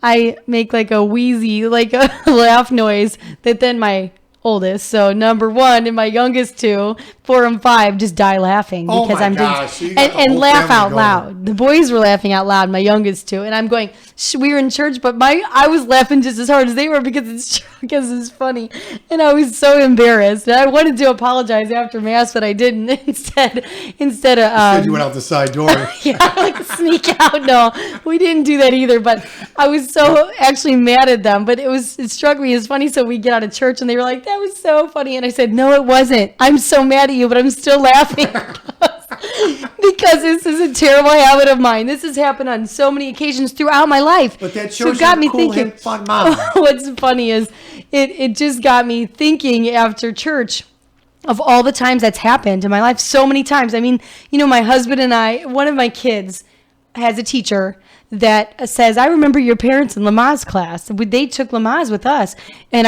I make like a wheezy, like a laugh noise that then my oldest, so number 1 and my youngest 2, 4 and 5, just die laughing because I'm doing and laugh out loud. The boys were laughing out loud, my youngest 2, and I'm going. We were in church, but I was laughing just as hard as they were because it's funny, and I was so embarrassed. And I wanted to apologize after Mass, but I didn't. Instead of you went out the side door. Yeah, like sneak out. No, we didn't do that either. But I was so actually mad at them. But it struck me as funny. So we get out of church, and they were like, "That was so funny," and I said, "No, it wasn't. I'm so mad at you, but I'm still laughing." Because this is a terrible habit of mine. This has happened on so many occasions throughout my life. But that shows you a cool, hip, fun mom. What's funny is it just got me thinking after church of all the times that's happened in my life. So many times. I mean, my husband and I, one of my kids has a teacher that says, I remember your parents in Lamaze class. They took Lamaze with us. And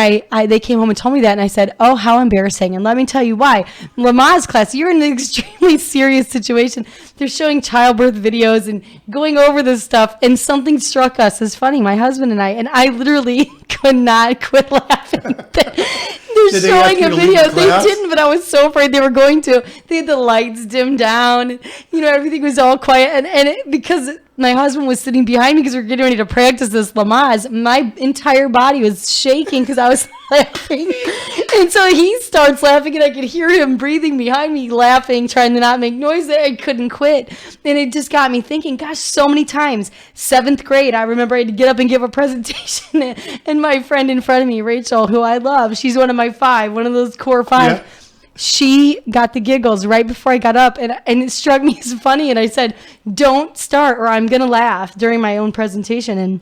they came home and told me that. And I said, oh, how embarrassing. And let me tell you why. Lamaze class, you're in an extremely serious situation. They're showing childbirth videos and going over this stuff. And something struck us as funny, my husband and I. And I literally could not quit laughing. They're showing a video. They didn't, but I was so afraid they were going to. They had the lights dimmed down. Everything was all quiet. Because my husband was sitting behind me because we were getting ready to practice this Lamaze, my entire body was shaking because I was laughing. And so he starts laughing, and I could hear him breathing behind me, laughing, trying to not make noise. I couldn't quit. And it just got me thinking, gosh, so many times. 7th grade, I remember I had to get up and give a presentation. And my friend in front of me, Rachel, who I love, she's one of my 5, one of those core 5. Yeah. She got the giggles right before I got up, and it struck me as funny. And I said, don't start or I'm going to laugh during my own presentation.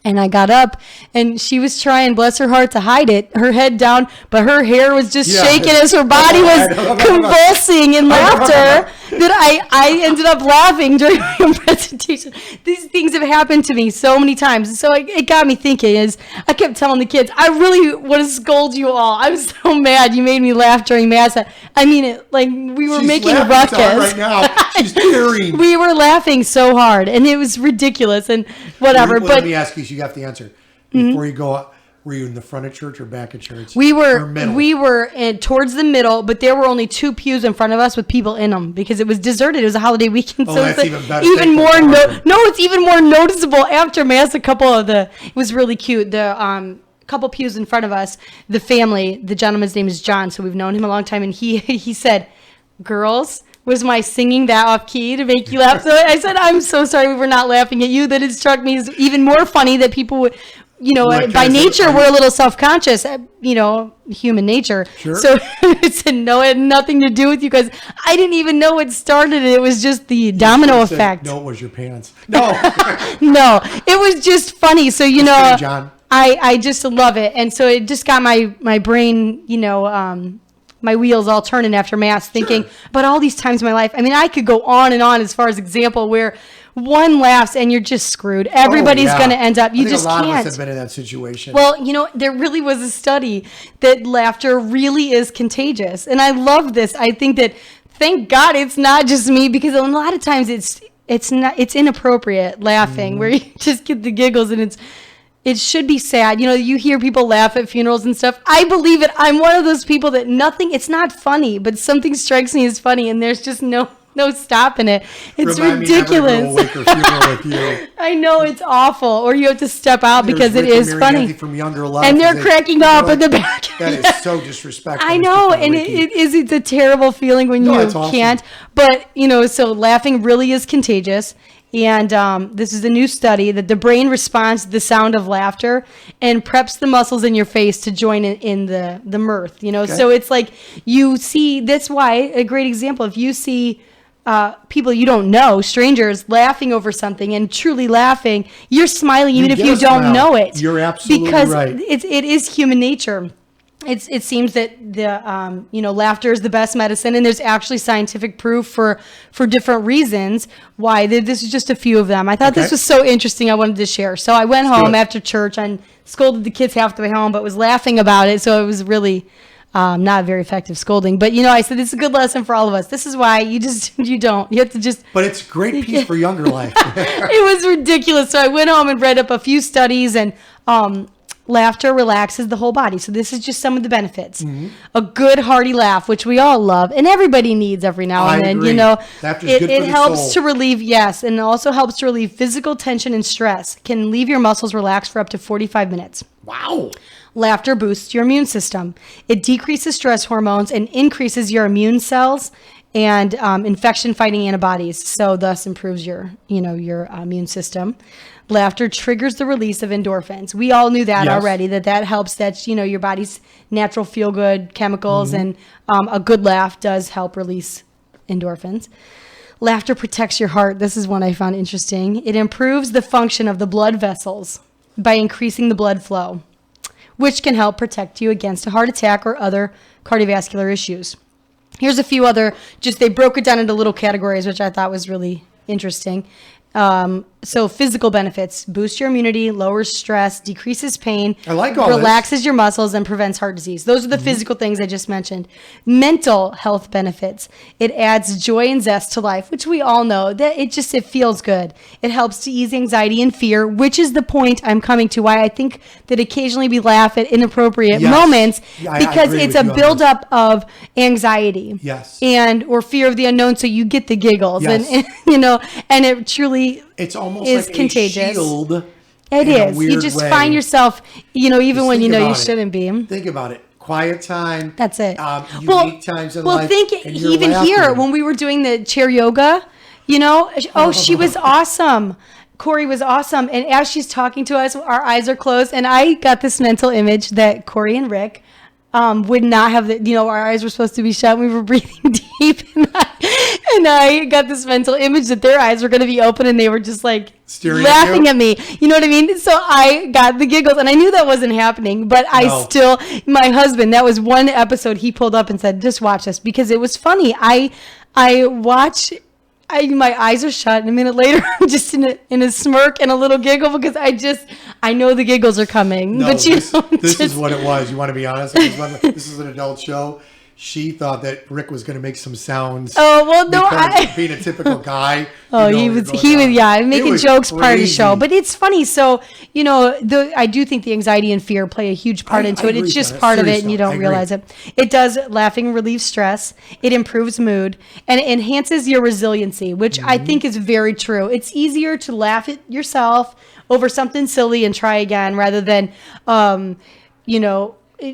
And I got up, and she was trying, bless her heart, to hide it, her head down, but her hair was just shaking as her body was convulsing in laughter that I ended up laughing during my own presentation. These things have happened to me so many times. So it got me thinking, as I kept telling the kids, I really want to scold you all. I was so mad you made me laugh during Mass. I mean, we were making a ruckus. Right now. She's tearing. We were laughing so hard, and it was ridiculous and whatever. Let me ask you, so you got the answer. Before you go out, were you in the front of church or back of church? We were towards the middle, but there were only 2 pews in front of us with people in them because it was deserted. It was a holiday weekend. Oh, so that's even better. It's even more noticeable after Mass. It was really cute. The couple pews in front of us, the family, the gentleman's name is John, so we've known him a long time, and he said, girls, was my singing that off key to make you laugh? So I said, I'm so sorry we were not laughing at you. That it struck me as even more funny that people would, by nature, we're a little self-conscious, human nature. Sure. So I said, no, it had nothing to do with you guys. I didn't even know what started it. It was just the domino effect. No, it was your pants. No. No, it was just funny. So, John. I just love it. And so it just got my brain, my wheels all turning after Mass, thinking about all these times in my life. I mean, I could go on and on as far as example where one laughs and you're just screwed. Everybody's going to end up. You just can't. A lot of us have been in that situation. Well, there really was a study that laughter really is contagious. And I love this. I think that, thank God it's not just me, because a lot of times it's inappropriate laughing where you just get the giggles, and it should be sad. You hear people laugh at funerals and stuff. I believe it. I'm one of those people that it's not funny, but something strikes me as funny, and there's just no stopping it. It's ridiculous. I know, it's awful. Or you have to step out because it is funny. From YoungerLife, and they're cracking up in the back. That is so disrespectful. I know, and it's a terrible feeling when you can't. But, so laughing really is contagious. And this is a new study that the brain responds to the sound of laughter and preps the muscles in your face to join in the mirth, you know? Okay. So it's like you see, that's why a great example, if you see people you don't know, strangers, laughing over something and truly laughing, you're smiling even if get you a don't smile. know it. You're absolutely because right. It is human nature. It seems that the laughter is the best medicine, and there's actually scientific proof for different reasons why. This is just a few of them. I thought Okay. this was so interesting. I wanted to share. So I went Let's do home it. after church and scolded the kids half the way home, but was laughing about it. So it was really not very effective scolding. But I said this is a good lesson for all of us. This is why you have to just. But it's a great piece for Younger Life. It was ridiculous. So I went home and read up a few studies, and laughter relaxes the whole body. So this is just some of the benefits. Mm-hmm. A good hearty laugh, which we all love and everybody needs every now and I then. agree. Laughter's good for It the helps soul. to relieve, yes, and it also helps to relieve physical tension and stress. Can leave your muscles relaxed for up to 45 minutes. Wow. Laughter boosts your immune system. It decreases stress hormones and increases your immune cells and infection-fighting antibodies. So thus improves your immune system. Laughter triggers the release of endorphins. We all knew that Yes. already, that helps. That's, your body's natural feel-good chemicals, Mm-hmm. and a good laugh does help release endorphins. Laughter protects your heart. This is one I found interesting. It improves the function of the blood vessels by increasing the blood flow, which can help protect you against a heart attack or other cardiovascular issues. Here's a few other, they broke it down into little categories, which I thought was really interesting. So physical benefits: boosts your immunity, lowers stress, decreases pain, I like all this. relaxes your muscles, and prevents heart disease. Those are the physical things I just mentioned. Mental health benefits: it adds joy and zest to life, which we all know that it feels good. It helps to ease anxiety and fear, which is the point I'm coming to, why I think that occasionally we laugh at inappropriate Yes. moments, Yeah, I because agree it's with a you on this. buildup of anxiety. Yes. Or fear of the unknown, so you get the giggles. Yes. And it truly It's almost is like contagious. a shield. It in a is. You weird just way. find yourself, even Just when think you about it. shouldn't be. Think about it. Quiet time. That's it. Unique times in life. Think and you're even here laughing. when we were doing the chair yoga, she was awesome. Corey was awesome. And as she's talking to us, our eyes are closed. And I got this mental image that Corey and Rick would not have our eyes were supposed to be shut. We were breathing deep. And I got this mental image that their eyes were going to be open and they were just like Staring laughing at at me. You know what I mean? So I got the giggles and I knew that wasn't happening, but No. my husband, that was one episode he pulled up and said, just watch this because it was funny. I watch, my eyes are shut and a minute later I'm just in a smirk and a little giggle because I know the giggles are coming. No, but this is what it was. You want to be honest? This is an adult show. She thought that Rick was going to make some sounds. Oh, well, no, because being a typical guy. Oh, he was making jokes part of the show. But it's funny. So, I do think the anxiety and fear play a huge part into it. agree, It's just Jenna. part of it Seriously, and you I don't agree. realize it. It does. Laughing relieves stress. It improves mood and it enhances your resiliency, which I think is very true. It's easier to laugh at yourself over something silly and try again rather than,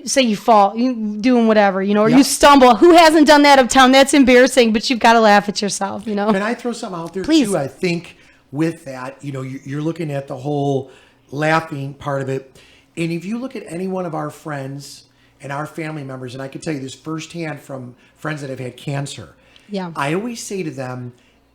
say you fall, you doing whatever, or you stumble. Who hasn't done that uptown? That's embarrassing, but you've got to laugh at yourself, Can I throw something out there Please. too? I think with that, you're looking at the whole laughing part of it. And if you look at any one of our friends and our family members, and I can tell you this firsthand from friends that have had cancer. Yeah. I always say to them,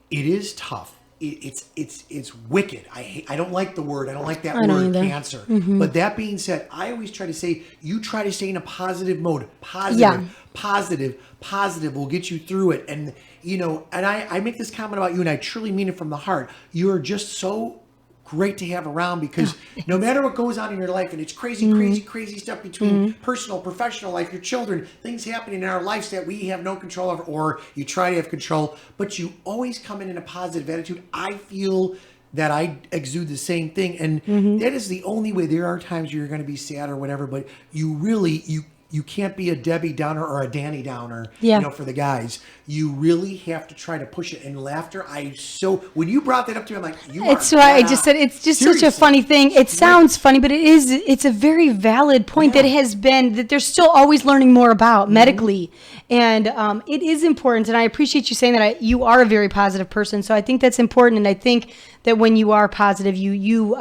it is tough. It's wicked. I don't like the word. I don't like that I don't word, either. cancer. But that being said, I always try to say, you try to stay in a positive mode. Yeah. Positive will get you through it. And, and I make this comment about you, and I truly mean it from the heart. You're just so great to have around because no matter what goes on in your life, and it's crazy stuff between personal, professional life, your children, things happening in our lives that we have no control over, or you try to have control, but you always come in a positive attitude. I feel that I exude the same thing, and that is the only way. There are times you're going to be sad or whatever, but you really, you can't be a Debbie Downer or a Danny Downer, for the guys. You really have to try to push it. And laughter, when you brought that up to me, I'm like, It's why I just said it's just such a funny thing. It sounds funny, but it's a very valid point that has been, that they're still always learning more about medically And it is important. And I appreciate you saying that you are a very positive person. So I think that's important. And I think that when you are positive, you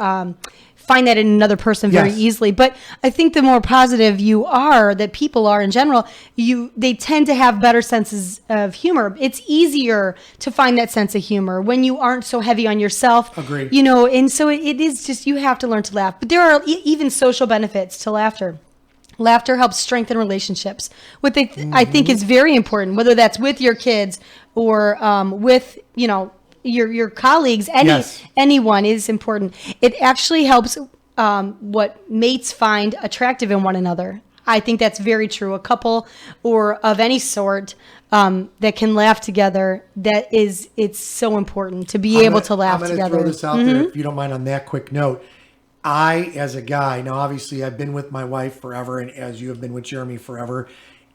find that in another person very Yes. easily. But I think the more positive you are, that people are in general, they tend to have better senses of humor. It's easier to find that sense of humor when you aren't so heavy on yourself. Agreed. And so it is just, you have to learn to laugh. But there are even social benefits to laughter. Laughter helps strengthen relationships. I think is very important, whether that's with your kids or with, your colleagues, Yes. anyone is important. It actually helps what mates find attractive in one another. I think that's very true. A couple or of any sort that can laugh together, it's so important to be able to laugh together. I'm going to throw this out there, if you don't mind, on that quick note. I, as a guy, now obviously I've been with my wife forever, and as you have been with Jeremy forever,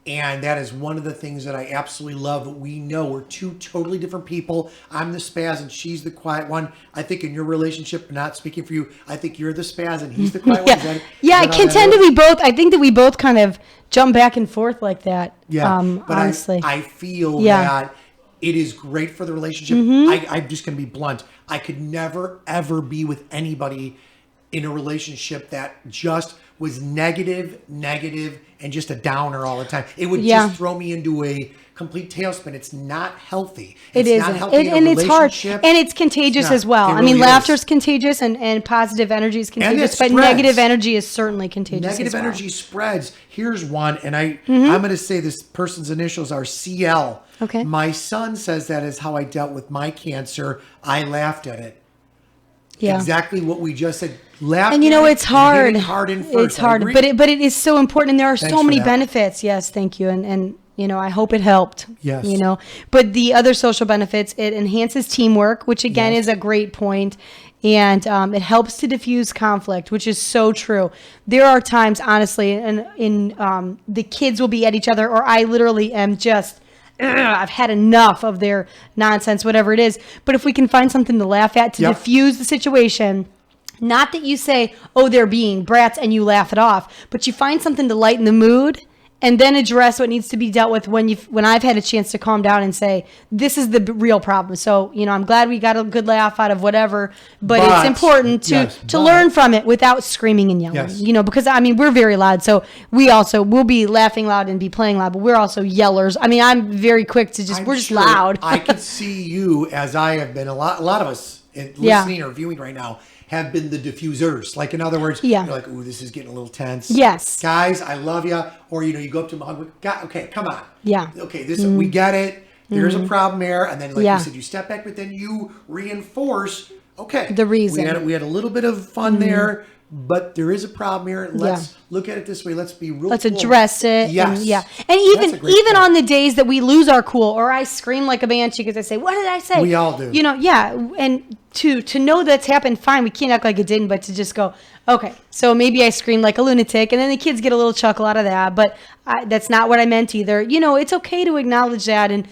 and that is one of the things that I absolutely love. We know we're two totally different people. I'm the spaz and she's the quiet one. I think in your relationship, not speaking for you, I think you're the spaz and he's the quiet one. I can tend to be both. I think that we both kind of jump back and forth like that. Yeah, but honestly. I feel that it is great for the relationship. I'm just going to be blunt. I could never, ever be with anybody in a relationship that just was negative, and just a downer all the time. It would just throw me into a complete tailspin. It's not healthy. It isn't. Not healthy in a it's hard. relationship. And it's contagious as well. It really laughter is. is contagious and positive energy is contagious, but spreads. negative energy is certainly contagious Negative as well. energy spreads. Here's one, and I'm going to say this person's initials are CL. Okay. My son says that is how I dealt with my cancer. I laughed at it. Yeah. Exactly what we just said. Laugh. And it's hard. It's hard, but it is so important, and there are Thanks so for many that. benefits. Yes, thank you, and I hope it helped. Yes. But the other social benefits, it enhances teamwork, which again is a great point, and it helps to diffuse conflict, which is so true. There are times, honestly, in the kids will be at each other, or I literally am just. I've had enough of their nonsense, whatever it is. But if we can find something to laugh at to diffuse the situation, not that you say, oh, they're being brats and you laugh it off, but you find something to lighten the mood and then address what needs to be dealt with when I've had a chance to calm down and say, this is the real problem. So, I'm glad we got a good laugh out of whatever, but it's important to learn from it without screaming and yelling, because we're very loud. So we'll be laughing loud and be playing loud, but we're also yellers. I'm very quick to we're just loud. I could see you, as I have been, a lot of us listening or viewing right now have been the diffusers. Like, in other words, you're like, ooh, this is getting a little tense. Yes. Guys, I love you. Or, you go up to them, okay, come on. Yeah. Okay, we get it. There's a problem there. And then, like you said, you step back, but then you reinforce, okay. The reason. We had a little bit of fun there, but there is a problem here. Let's look at it this way. Let's be real Let's cool. address it. Yes. And That's a great even point. on the days that we lose our cool or I scream like a banshee because I say, what did I say? We all do. And to know that's happened, fine. We can't act like it didn't, but to just go, okay, so maybe I screamed like a lunatic, and then the kids get a little chuckle out of that, but that's not what I meant either. It's okay to acknowledge that. And,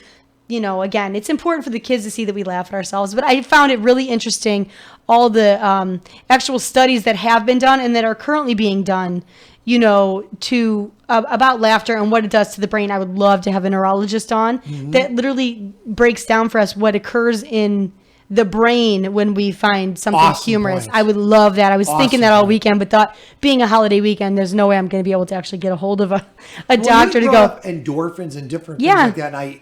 again, it's important for the kids to see that we laugh at ourselves. But I found it really interesting, all the actual studies that have been done and that are currently being done, about laughter and what it does to the brain. I would love to have a neurologist on that literally breaks down for us what occurs in the brain when we find something humorous. Point. I would love that. I was thinking that all weekend, but thought being a holiday weekend, there's no way I'm going to be able to actually get a hold of a doctor to go. Endorphins and different things like that. And I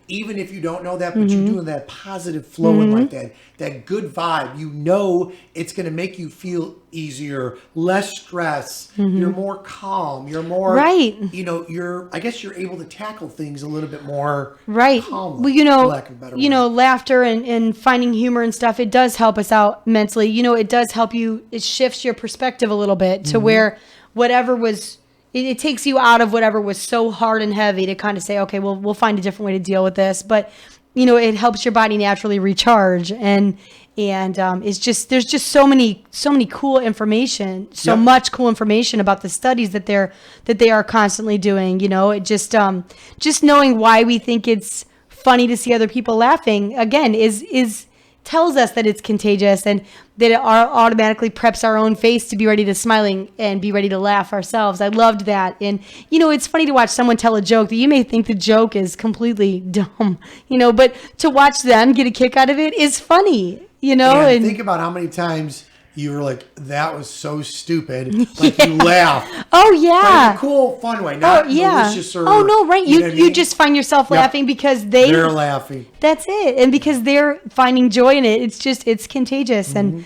even if you don't know that, but you're doing that positive flow and like that good vibe, it's going to make you feel easier, less stress. You're more calm. You're more right. I guess you're able to tackle things a little bit more right. calmly. Well, for lack of a better word. laughter and finding humor and stuff, it does help us out mentally. It does help you. It shifts your perspective a little bit to where whatever was. It takes you out of whatever was so hard and heavy to kind of say, okay, well, we'll find a different way to deal with this. But, it helps your body naturally recharge. And it's just, there's just so many cool information, much cool information about the studies that they are constantly doing. It just knowing why we think it's funny to see other people laughing again is tells us that it's contagious and that it automatically preps our own face to be ready to smiling and be ready to laugh ourselves. I loved that. And, it's funny to watch someone tell a joke that you may think the joke is completely dumb, but to watch them get a kick out of it is funny, And think about how many times you were like, that was so stupid. Like you laugh. Oh, yeah. But in a cool, fun way. Not malicious or... Oh, no, right. You know what I You mean? just find yourself laughing because they're laughing. That's it. And because they're finding joy in it. It's contagious. And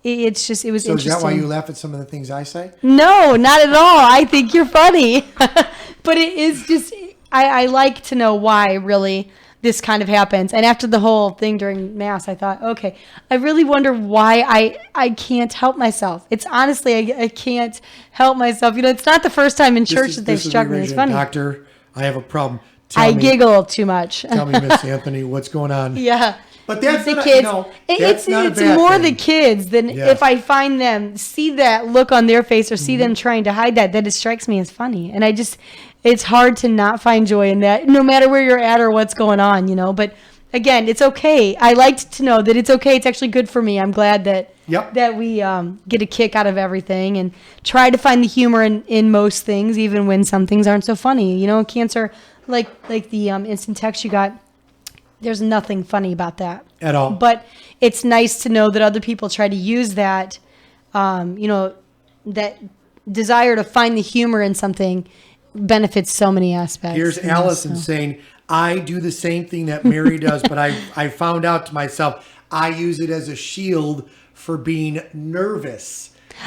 it was So interesting. is that why you laugh at some of the things I say? No, not at all. I think you're funny. But it is just, I like to know why really this kind of happens. And after the whole thing during Mass, I thought, okay, I really wonder why I can't help myself. It's honestly, I can't help myself. It's not the first time in church that they've struck me. It's funny. Doctor, I have a problem. Giggle too much. Tell me, Miss Anthony, what's going on? Yeah. But that's the not, kids. that's not it's a bad more thing. the kids than if I find them, see that look on their face or see them trying to hide that it strikes me as funny. And it's hard to not find joy in that, no matter where you're at or what's going on, But again, it's okay. I liked to know that it's okay. It's actually good for me. I'm glad that we get a kick out of everything and try to find the humor in most things, even when some things aren't so funny. Cancer, like the instant text you got, there's nothing funny about that at all. But it's nice to know that other people try to use that, that desire to find the humor in something benefits so many aspects. Here's Allison saying, I do the same thing that Mary does, but I found out to myself, I use it as a shield for being nervous.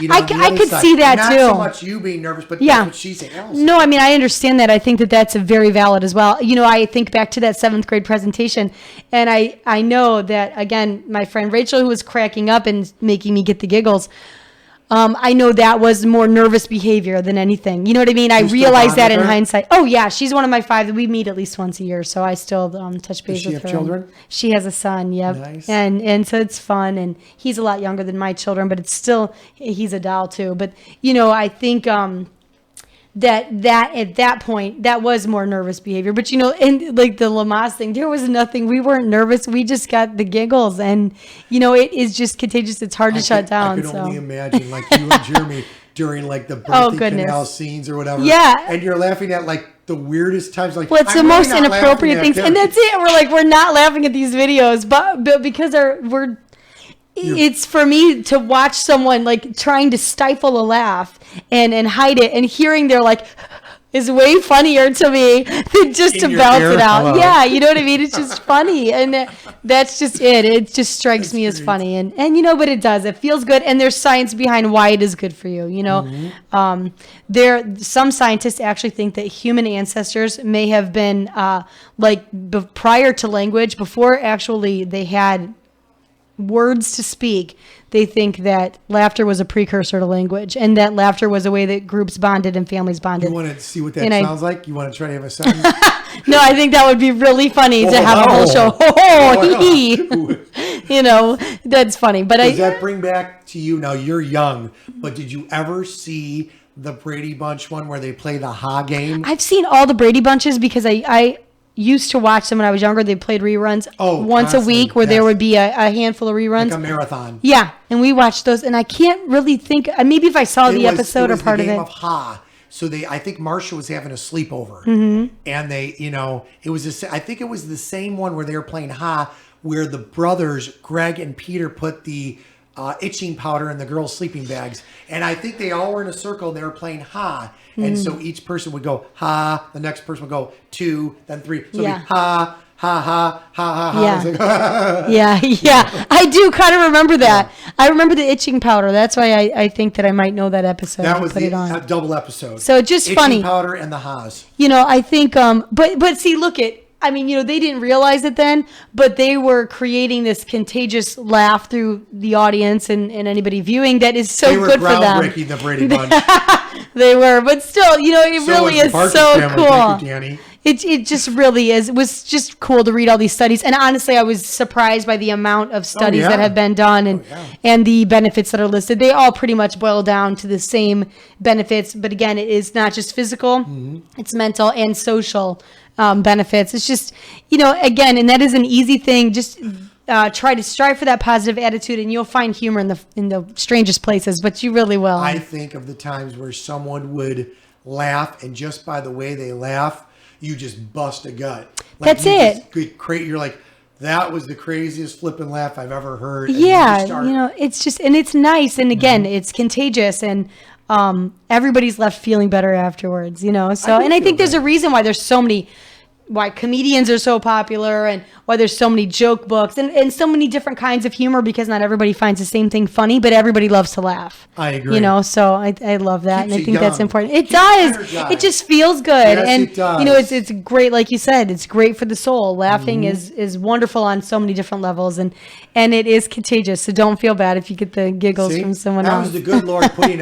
I could see that not too. Not so much you being nervous, but that's what she's saying. Allison. No, I mean, I understand that. I think that that's very valid as well. I think back to that 7th grade presentation, and I know that, again, my friend Rachel, who was cracking up and making me get the giggles, I know that was more nervous behavior than anything. You know what I mean? I realized that in hindsight. Oh, yeah. She's one of my 5. We meet at least once a year, so I still touch base with her. Does she have children? She has a son, yep. Nice. And so it's fun, and he's a lot younger than my children, but it's still, he's a doll too. But, I think that at that point, that was more nervous behavior. But, in like the Lamaze thing, there was nothing. We weren't nervous. We just got the giggles. And, it is just contagious. It's hard to shut down. I could only imagine, like you and Jeremy during like the birthing canal scenes or whatever. Yeah. And you're laughing at like the weirdest times. Like, well, it's the most inappropriate things. And that's it. We're not laughing at these videos, but because it's for me to watch someone like trying to stifle a laugh and hide it, and hearing their like is way funnier to me than just to bounce it out. Hello. Yeah, you know what I mean? It's just funny, and that's just it. It just strikes me as funny, and but it does. It feels good, and there's science behind why it is good for you. Some scientists actually think that human ancestors may have been prior to language, before actually they had words to speak. They think that laughter was a precursor to language, and that laughter was a way that groups bonded and families bonded. You want to see what that sounds like? You want to try to have a sentence? No, I think that would be really funny to have a whole show. That's funny. But does that bring back to you? Now you're young, but did you ever see the Brady Bunch one where they play the Ha game? I've seen all the Brady Bunches because I used to watch them when I was younger. They played reruns once a week where there would be a handful of reruns. Like a marathon. Yeah, and we watched those, and I can't really think, maybe if I saw the episode or part of it. It was the game of Ha. So I think Marsha was having a sleepover. And they, it was, I think it was the same one where they were playing Ha, where the brothers, Greg and Peter, put the itching powder in the girls' sleeping bags. And I think they all were in a circle and they were playing Ha. And so each person would go ha, the next person would go 2, then 3. So it'd be ha, ha, ha, ha, ha, ha. Yeah. Yeah. I do kind of remember that. Yeah. I remember the itching powder. That's why I think that I might know that episode. That was the double episode. So just itching funny. Itching powder and the ha's. I think, but see, look at, they didn't realize it then, but they were creating this contagious laugh through the audience and anybody viewing that is so good for them. They were groundbreaking, the Brady Bunch. They were, but still, it really is so cool. Thank you, Danny. It just really is. It was just cool to read all these studies. And honestly, I was surprised by the amount of studies that have been done and the benefits that are listed. They all pretty much boil down to the same benefits. But again, it is not just physical, it's mental and social benefits. It's just, again, and that is an easy thing. Just try to strive for that positive attitude, and you'll find humor in the strangest places, but you really will. I think of the times where someone would laugh, and just by the way they laugh, you just bust a gut. Like, That's it. You're like, that was the craziest flipping laugh I've ever heard. And Yeah, it's just, and it's nice, and again, it's contagious, and everybody's left feeling better afterwards, So, and I think there's a reason why comedians are so popular, and why there's so many joke books and so many different kinds of humor, because not everybody finds the same thing funny, but everybody loves to laugh. I agree. So I love that. Keeps and I you think that's young. important. It Keeps does. energized. It just feels good. Yes, and it does. it's great. Like you said, it's great for the soul. Laughing is wonderful on so many different levels, and it is contagious. So don't feel bad if you get the giggles See? from someone that else. was the good Lord putting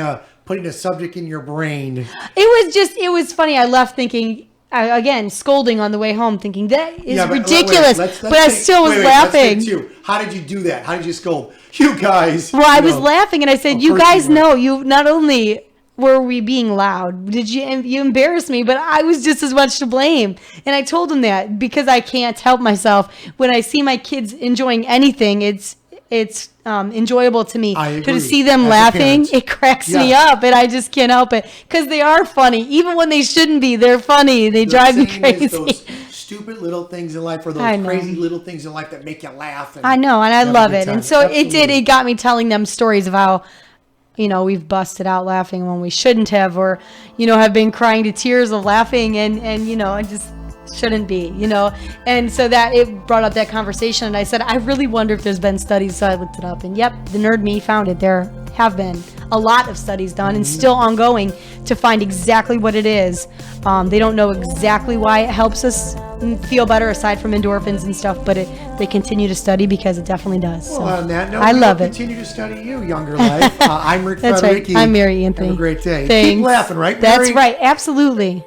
a subject in your brain. It was funny. I left thinking, again, scolding on the way home, thinking that is ridiculous. Let's but I still was laughing. Let's take two. How did you do that? How did you scold? You guys. Well, I was laughing, and I said, Of "You course guys you were. know, you not only were we being loud, you embarrassed me, but I was just as much to blame." And I told him that, because I can't help myself. When I see my kids enjoying anything, it's enjoyable to me. I agree. To see them As a laughing, parent. it cracks me Yeah. up, and I just can't help it, because they are funny, even when they shouldn't be. They're funny. They drive me Same as crazy. those stupid little things in life, or I those know. crazy little things in life that make you laugh. And I know, and I have a love good it. time. And so Absolutely. it got me telling them stories of how, we've busted out laughing when we shouldn't have, or, have been crying to tears of laughing, and it just shouldn't be, And so that it brought up that conversation, and I said, I really wonder if there's been studies. So I looked it up, and yep, the nerd me found it. There have been a lot of studies done, and still ongoing, to find exactly what it is. They don't know exactly why it helps us feel better, aside from endorphins and stuff, but they continue to study, because it definitely does. So Well, on that note, I we love will it. continue to study you, Younger Life. I'm Rick That's right. Federighi. I'm Mary Anthony. Have a great day. Thanks. Keep laughing, right, That's Mary? right. Absolutely.